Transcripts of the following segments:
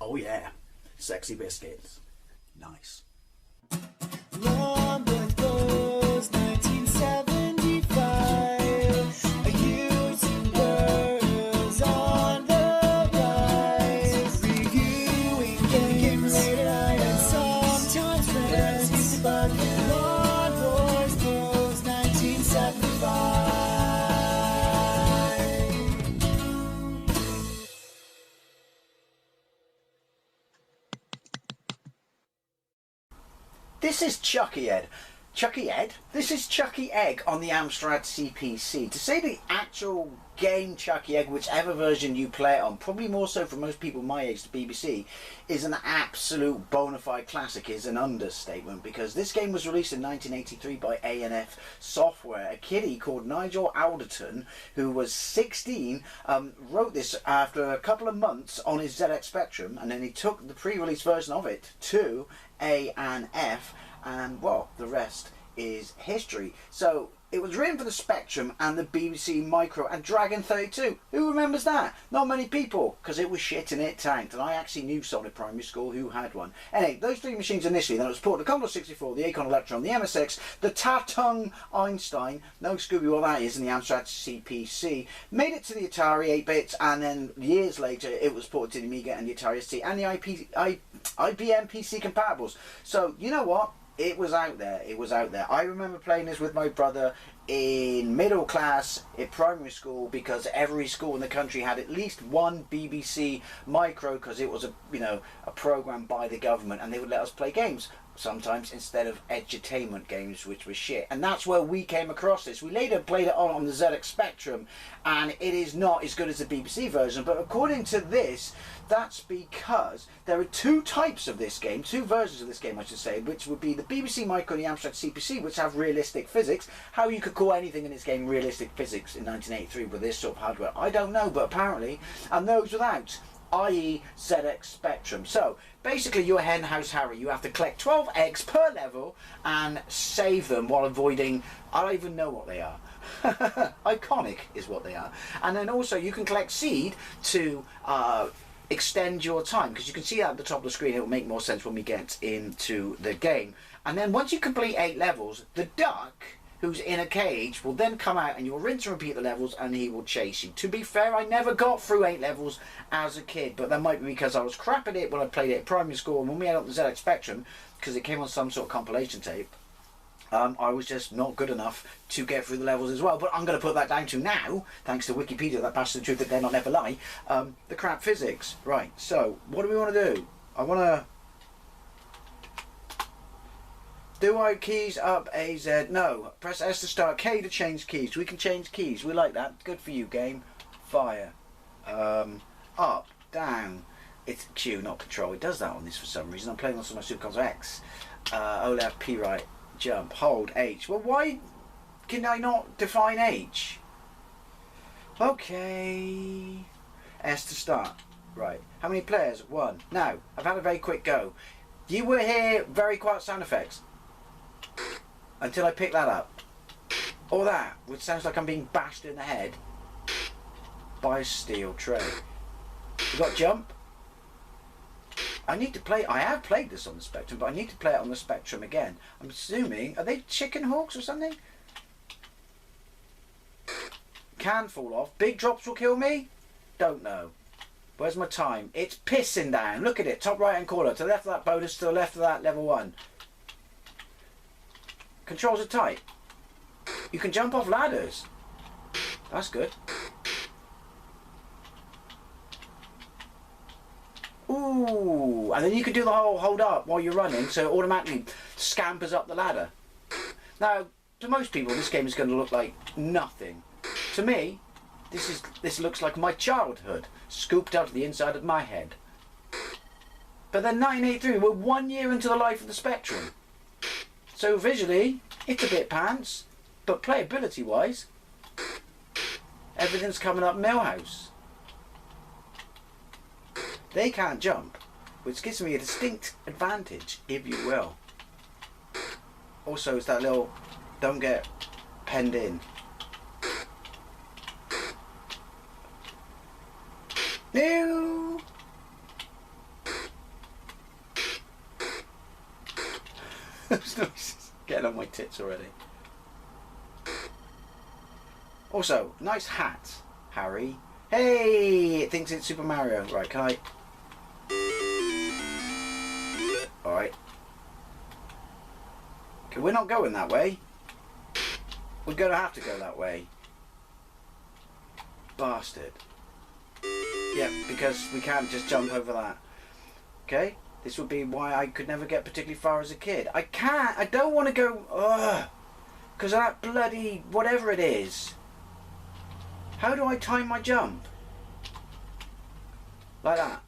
Oh yeah, sexy biscuits. Nice. Long Blues 1975. A YouTuber's on the rise. Reviewing games late at night and sometimes friends. But Long Blues 1975. This is Chuckie Egg. Chuckie Egg? This is Chuckie Egg on the Amstrad CPC. To say the actual game Chuckie Egg, whichever version you play it on, probably more so for most people my age, the BBC, is an absolute bona fide classic is an understatement, because this game was released in 1983 by A&F Software. A kiddie called Nigel Alderton, who was 16, wrote this after a couple of months on his ZX Spectrum, and then he took the pre-release version of it to A&F, and well, the rest is history. So it was written for the Spectrum and the BBC Micro and Dragon 32. Who remembers that? Not many people, because it was shit and it tanked, and I actually knew someone at primary school who had one. Anyway, those three machines initially, then it was ported to Commodore 64, the Acorn Electron, the MSX, the Tatung Einstein, no Scooby what that is, and the Amstrad CPC, made it to the Atari 8-bits, and then years later it was ported to the Amiga and the Atari ST and the IBM PC compatibles. So, you know what? It was out there. It was out there. I remember playing this with my brother in middle class at primary school, because every school in the country had at least one BBC Micro, because it was a program by the government, and they would let us play games sometimes instead of edutainment games, which was shit. And that's where we came across this. We later played it on the ZX Spectrum, and it is not as good as the BBC version, but according to this, that's because there are two types of this game, two versions of this game I should say, which would be the BBC Micro and the Amstrad CPC, which have realistic physics. How you could call anything in this game realistic physics in 1983 with this sort of hardware, I don't know, but apparently, and those without, i.e. ZX Spectrum. So basically you're Henhouse Harry. You have to collect 12 eggs per level and save them while avoiding, I don't even know what they are. Iconic is what they are. And then also you can collect seed to extend your time, because you can see that at the top of the screen. It will make more sense when we get into the game. And then once you complete 8 levels, the duck who's in a cage will then come out, and you'll rinse and repeat the levels, and he will chase you. To be fair, I never got through 8 levels as a kid, but that might be because I was crap at it when I played it at primary school, and when we had it on the ZX Spectrum, because it came on some sort of compilation tape, I was just not good enough to get through the levels as well. But I'm going to put that down to now, thanks to Wikipedia, that passes the truth that dare not never lie, the crap physics. Right, so what do we want to do? I want to... Do I keys up A, Z? No. Press S to start, K to change keys. We can change keys. We like that. Good for you, game. Fire. Up, down. It's Q, not control. It does that on this for some reason. I'm playing on some of my Super Consoles X. O left, P right. Jump, hold, H. Well, why can I not define H? Okay. S to start. Right. How many players? 1. Now, I've had a very quick go. You will hear very quiet sound effects until I pick that up. Or that, which sounds like I'm being bashed in the head by a steel tray. You got jump? I need to play, I have played this on the Spectrum, but I need to play it on the Spectrum again. I'm assuming, are they chicken hawks or something? Can fall off. Big drops will kill me? Don't know. Where's my time? It's pissing down. Look at it, top right hand corner. To the left of that bonus, to the left of that level 1. Controls are tight. You can jump off ladders. That's good. Ooh, and then you can do the whole hold up while you're running, so it automatically scampers up the ladder. Now, to most people, this game is going to look like nothing. To me, this looks like my childhood, scooped out of the inside of my head. But then 1983, we're 1 year into the life of the Spectrum. So visually, it's a bit pants, but playability-wise, everything's coming up Millhouse. They can't jump, which gives me a distinct advantage, if you will. Also, it's that little, don't get penned in. No! Those noises. Getting on my tits already. Also, nice hat, Harry. Hey, it thinks it's Super Mario. Right, can I? Alright. Okay, we're not going that way. We're going to have to go that way. Bastard. Yeah, because we can't just jump over that. Okay? This would be why I could never get particularly far as a kid. I can't. I don't want to go... Ugh. Because of that bloody... whatever it is. How do I time my jump? Like that.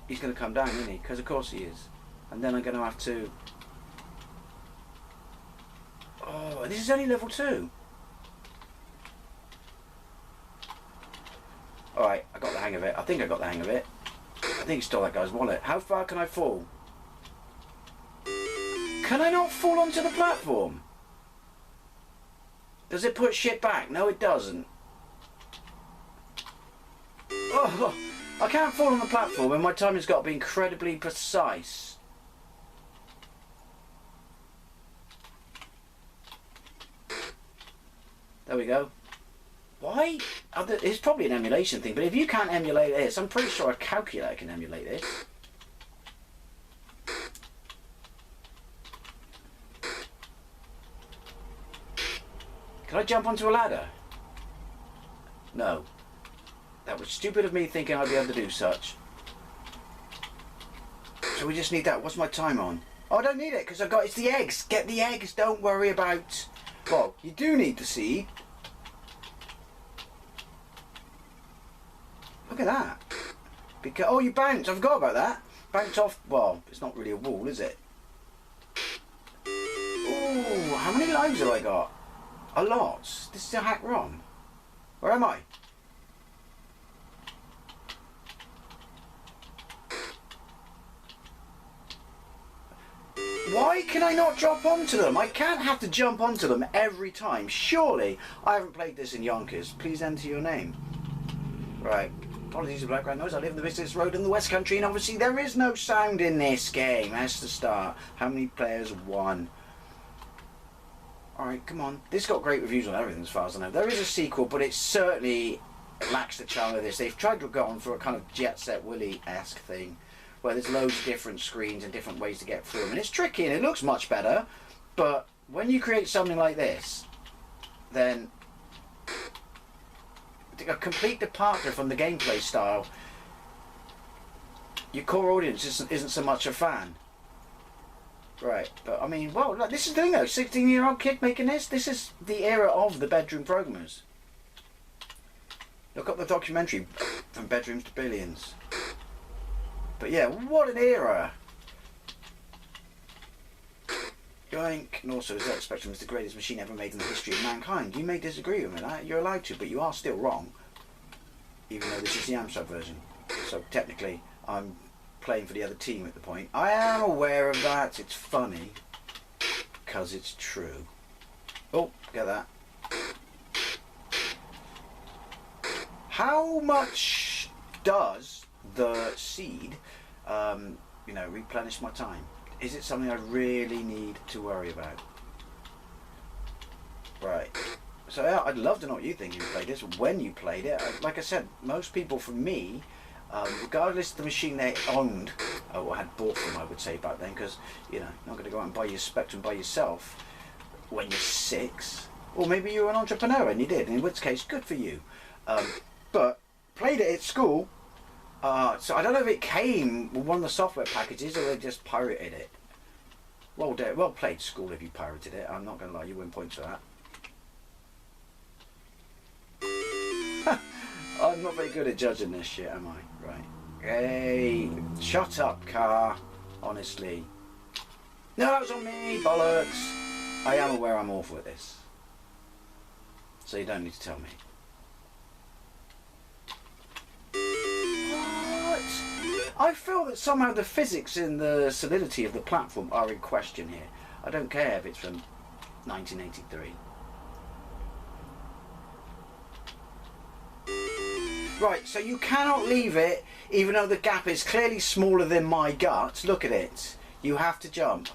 He's going to come down, isn't he? Because of course he is. And then I'm going to have to... Oh, this is only level 2. Alright, I got the hang of it. I think I got the hang of it. I think he stole that guy's wallet. How far can I fall? Can I not fall onto the platform? Does it put shit back? No, it doesn't. Oh, I can't fall on the platform and my timing's got to be incredibly precise. There we go. Why? It's probably an emulation thing, but if you can't emulate this, I'm pretty sure a calculator can emulate this. Can I jump onto a ladder? No. That was stupid of me thinking I'd be able to do such. So we just need that. What's my time on? Oh, I don't need it because it's the eggs. Get the eggs. Don't worry about... Well, you do need the seed. Look at that. Because you bounce. I forgot about that. Bounce off. Well, it's not really a wall, is it? Oh, how many lives have I got? A lot. This is a hack ROM. Where am I? Why can I not drop onto them? I can't have to jump onto them every time. Surely. I haven't played this in Yonkers. Please enter your name. Right. Apologies for background noise. I live in the business road in the West Country and obviously there is no sound in this game. That's the start. How many players? 1. Alright, come on. This got great reviews on everything as far as I know. There is a sequel, but it certainly lacks the charm of this. They've tried to go on for a kind of Jet Set Willy-esque thing, where there's loads of different screens and different ways to get through them. And it's tricky and it looks much better, but when you create something like this, then a complete departure from the gameplay style, your core audience isn't so much a fan. Right, but I mean, well, like, this is the thing though, 16-year-old kid making this? This is the era of the bedroom programmers. Look up the documentary, From Bedrooms to Billions. But yeah, what an era! Yoink. And also, ZX Spectrum is the greatest machine ever made in the history of mankind. You may disagree with me, that. You're allowed to, but you are still wrong. Even though this is the Amstrad version. So technically, I'm playing for the other team at the point. I am aware of that. It's funny. Because it's true. Oh, get that. How much does the seed, replenish my time? Is it something I really need to worry about? Right. So yeah, I'd love to know what you think you played this, when you played it. Like I said, most people, for me, regardless of the machine they owned, or had bought from, I would say back then, because, you're not going to go out and buy your Spectrum by yourself when you're 6. Or maybe you're an entrepreneur and you did, in which case, good for you. But played it at school. So I don't know if it came with one of the software packages or they just pirated it. Well played, school, if you pirated it. I'm not going to lie, you win points for that. I'm not very good at judging this shit, am I? Right. Hey, shut up, car. Honestly. No, that was on me, bollocks. I am aware I'm awful at this. So you don't need to tell me. I feel that somehow the physics and the solidity of the platform are in question here. I don't care if it's from 1983. Right, so you cannot leave it, even though the gap is clearly smaller than my gut. Look at it. You have to jump.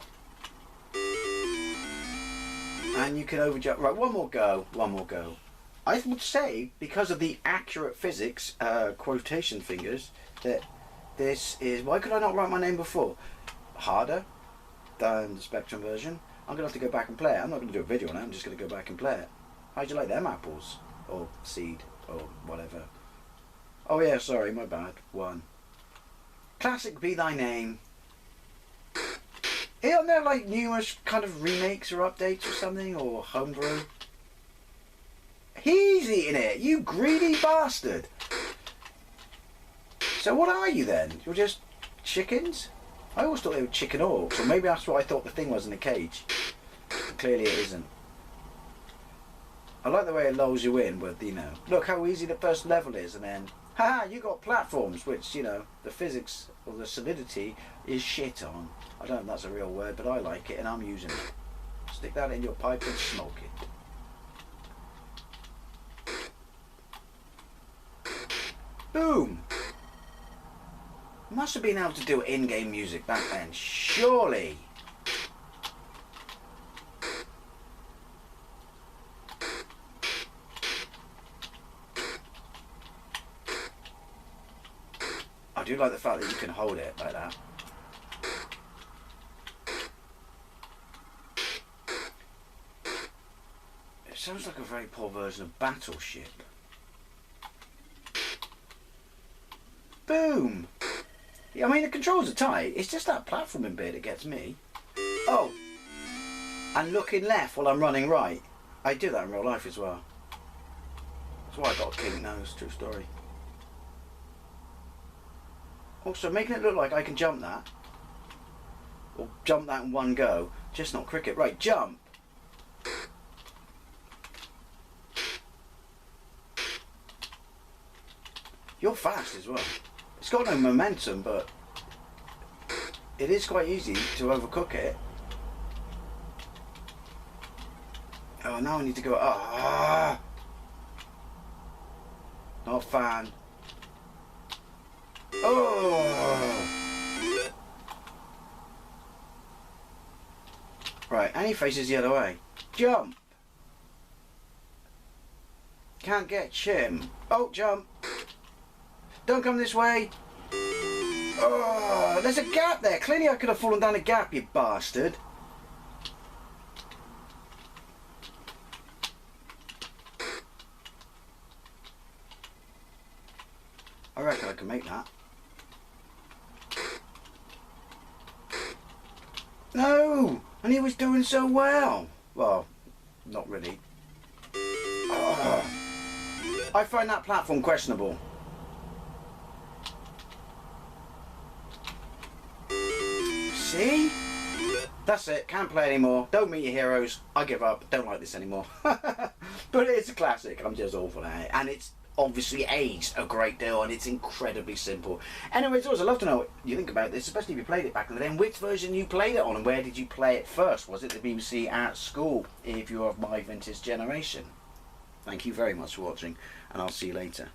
And you can overjump. Right, one more go. One more go. I would say, because of the accurate physics, quotation fingers, that this is... Why could I not write my name before? Harder than the Spectrum version. I'm going to have to go back and play it. I'm not going to do a video on it. I'm just going to go back and play it. How'd you like them apples? Or seed? Or whatever. Oh yeah, sorry, my bad. 1. Classic Be Thy Name. Aren't there like numerous kind of remakes or updates or something? Or homebrew? He's eating it, you greedy bastard. So what are you then? You're just chickens? I always thought they were chicken orcs, or maybe that's what I thought the thing was in the cage. But clearly it isn't. I like the way it lulls you in with, you know, look how easy the first level is, and then, haha, you got platforms, which, you know, the physics or the solidity is shit on. I don't know if that's a real word, but I like it and I'm using it. Stick that in your pipe and smoke it. Boom! Must have been able to do in-game music back then, surely. I do like the fact that you can hold it like that. It sounds like a very poor version of Battleship. Boom! Yeah, I mean, the controls are tight. It's just that platforming bit that gets me. Oh! And looking left while I'm running right. I do that in real life as well. That's why I got a pink nose, true story. Also, making it look like I can jump that. Or jump that in one go. Just not cricket. Right, jump! You're fast as well. It's got no momentum, but it is quite easy to overcook it. Oh, now I need to go. Ah! Not a fan. Oh! Right, and he faces the other way. Jump! Can't get him. Oh, jump! Don't come this way. Oh, there's a gap there. Clearly I could have fallen down a gap, you bastard. I reckon I can make that. No! And he was doing so well. Well, not really. Oh. I find that platform questionable. See? That's it, can't play anymore. Don't meet your heroes. I give up. Don't like this anymore. But it's a classic. I'm just awful at it. And it's obviously aged a great deal and it's incredibly simple. Anyways, I'd love to know what you think about this, especially if you played it back in the day, and which version you played it on and where did you play it first? Was it the BBC at school, if you're of my vintage generation? Thank you very much for watching, and I'll see you later.